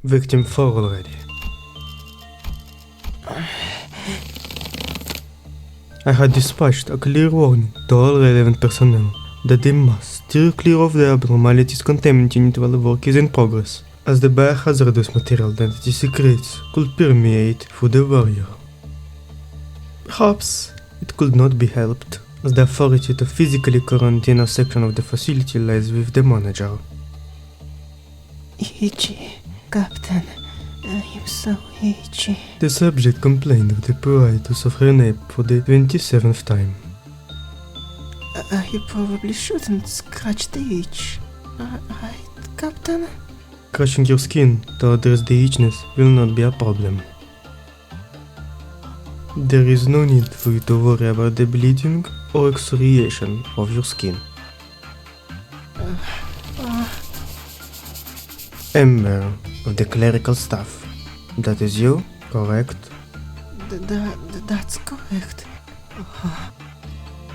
Victim 4 already. I had dispatched a clear warning to all relevant personnel that they must steer clear of the abnormalities containment unit while the work is in progress, as the biohazardous material that it secretes could permeate through the barrier. Perhaps it could not be helped, as the authority to physically quarantine a section of the facility lies with the manager. Itchy, Captain. I'm so itchy. The subject complained of the pruritus of her nape for the 27th time. You probably shouldn't scratch the itch. Right, Captain? Crushing your skin to address the itchiness will not be a problem. There is no need for you to worry about the bleeding or excoriation of your skin. Member of the clerical staff. That is you, correct? That's correct.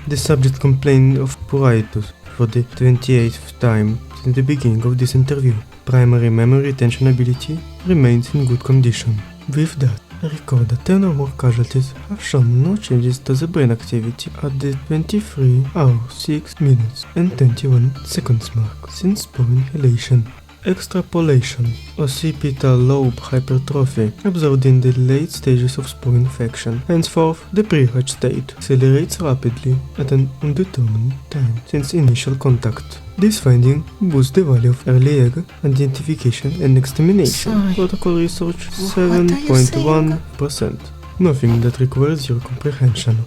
The subject complained of pruritus for the 28th time since the beginning of this interview. Primary memory retention ability remains in good condition. With that, I record that 10 or more casualties have shown no changes to the brain activity at the 23 hours 6 minutes and 21 seconds mark since spore inhalation. Extrapolation, occipital lobe hypertrophy, observed in the late stages of spore infection. Henceforth, the pre-hatch state accelerates rapidly at an undetermined time since initial contact. This finding boosts the value of early egg identification and extermination. Sorry. Protocol research What are you 7.1%. Nothing that requires your comprehension.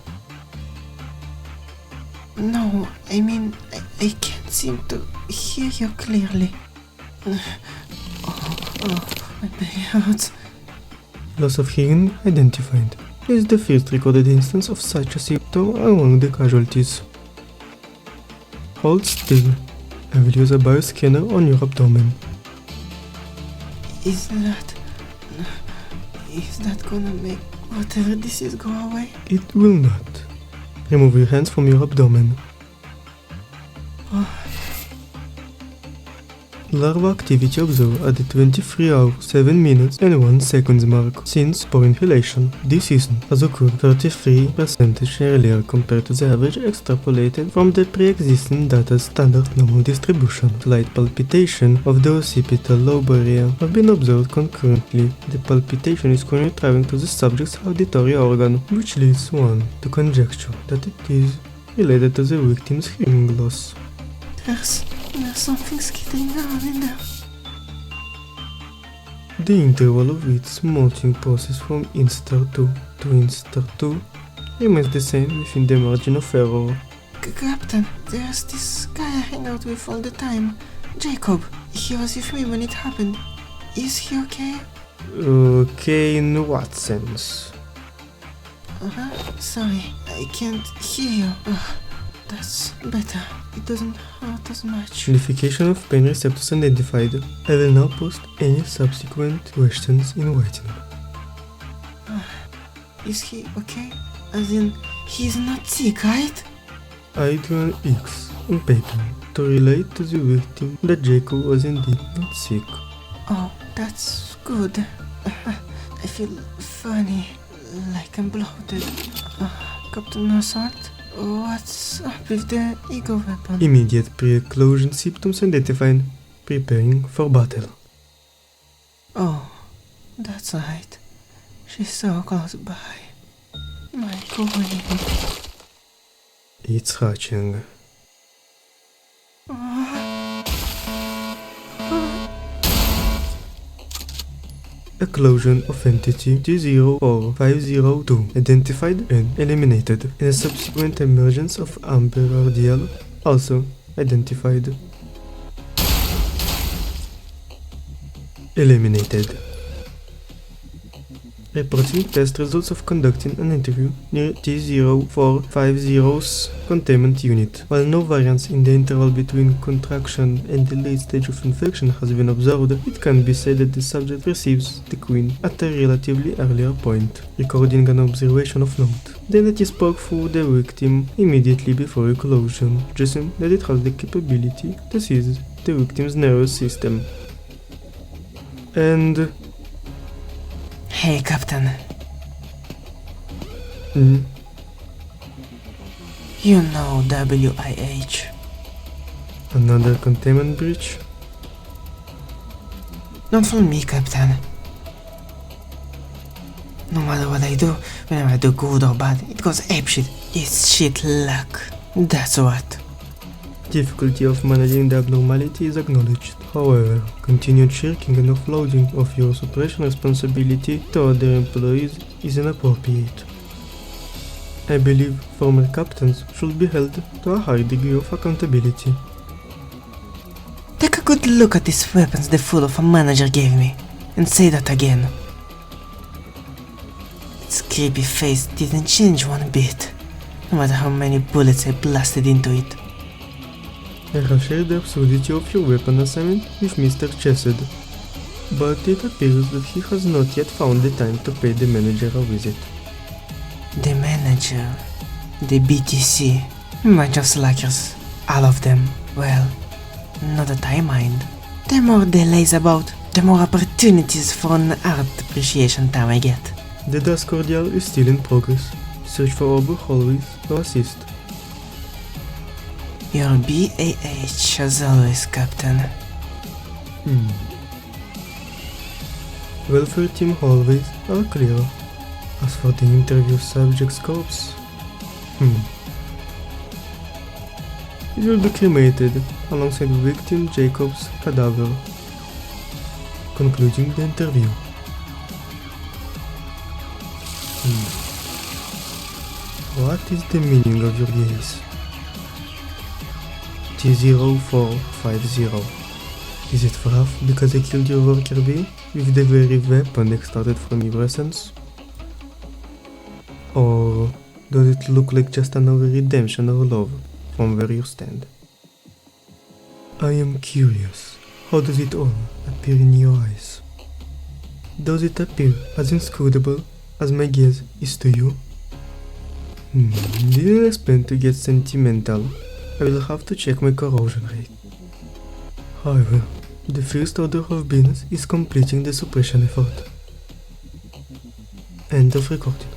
No, I mean, I can't seem to hear you clearly. My belly hurts. Loss of hearing identified. This is the first recorded instance of such a symptom among the casualties. Hold still. I will use a bioscanner on your abdomen. Is that gonna make whatever this is go away? It will not. Remove your hands from your abdomen. Larva activity observed at the 23 hours 7 minutes and 1 seconds mark since spore inhalation. This season has occurred 33% earlier compared to the average extrapolated from the pre-existing data's standard normal distribution. Slight palpitation of the occipital lobe area have been observed concurrently. The palpitation is currently traveling to the subject's auditory organ, which leads one to conjecture that it is related to the victim's hearing loss. There's something skittering around in there. The interval of its molting process from instar 2 to instar 2 remains the same within the margin of error. Captain, there's this guy I hang out with all the time. Jacob. He was with me when it happened. Is he okay? Okay, in what sense? Sorry, I can't hear you. That's better. It doesn't hurt as much. Unification of pain receptors identified. I will now post any subsequent questions in writing. Is he okay? As in, he's not sick, right? I drew an X on paper to relate to the victim that Jacob was indeed not sick. Oh, that's good. I feel funny, like I'm bloated. Captain Meursault? What's up with the ego weapon? Immediate pre-eclosion symptoms identified. Preparing for battle. Oh, that's right. She's so close by. My queen. It's hatching. Eclosion of entity G04502 identified and eliminated, and a subsequent emergence of amber RDL also identified. Eliminated. Reporting test results of conducting an interview near T0450's containment unit. While no variance in the interval between contraction and the late stage of infection has been observed, it can be said that the subject receives the queen at a relatively earlier point, recording an observation of note. The entity spoke through the victim immediately before eclosion, suggesting that it has the capability to seize the victim's nervous system. And... Hey, Captain. You know WIH. Another containment breach? Don't fool me, Captain. No matter what I do, whenever I do good or bad, it goes apeshit. It's shit luck. That's what. Difficulty of managing the abnormality is acknowledged. However, continued shirking and offloading of your suppression responsibility to other employees is inappropriate. I believe former captains should be held to a high degree of accountability. Take a good look at these weapons the fool of a manager gave me, and say that again. Its creepy face didn't change one bit, no matter how many bullets I blasted into it. I have shared the absurdity of your weapon assignment with Mr. Chesed, but it appears that he has not yet found the time to pay the manager a visit. The manager, the BTC, bunch of slackers, all of them. Well, not that I mind. The more delays about, the more opportunities for an art appreciation time I get. The Das Cordial is still in progress. Search for Obu always to assist. Your BAH as always, Captain. Welfare team hallways are clear. As for the interview subject's corpse, it will be cremated alongside victim Jacob's cadaver, concluding the interview. What is the meaning of your gaze? T0450. Is it rough because I killed your worker bee with the very weapon extracted from your essence? Or does it look like just another redemption or love from where you stand? I am curious, how does it all appear in your eyes? Does it appear as inscrutable as my gaze is to you? Didn't expect to get sentimental. I will have to check my corrosion rate. However, the first order of business is completing the suppression effort. End of recording.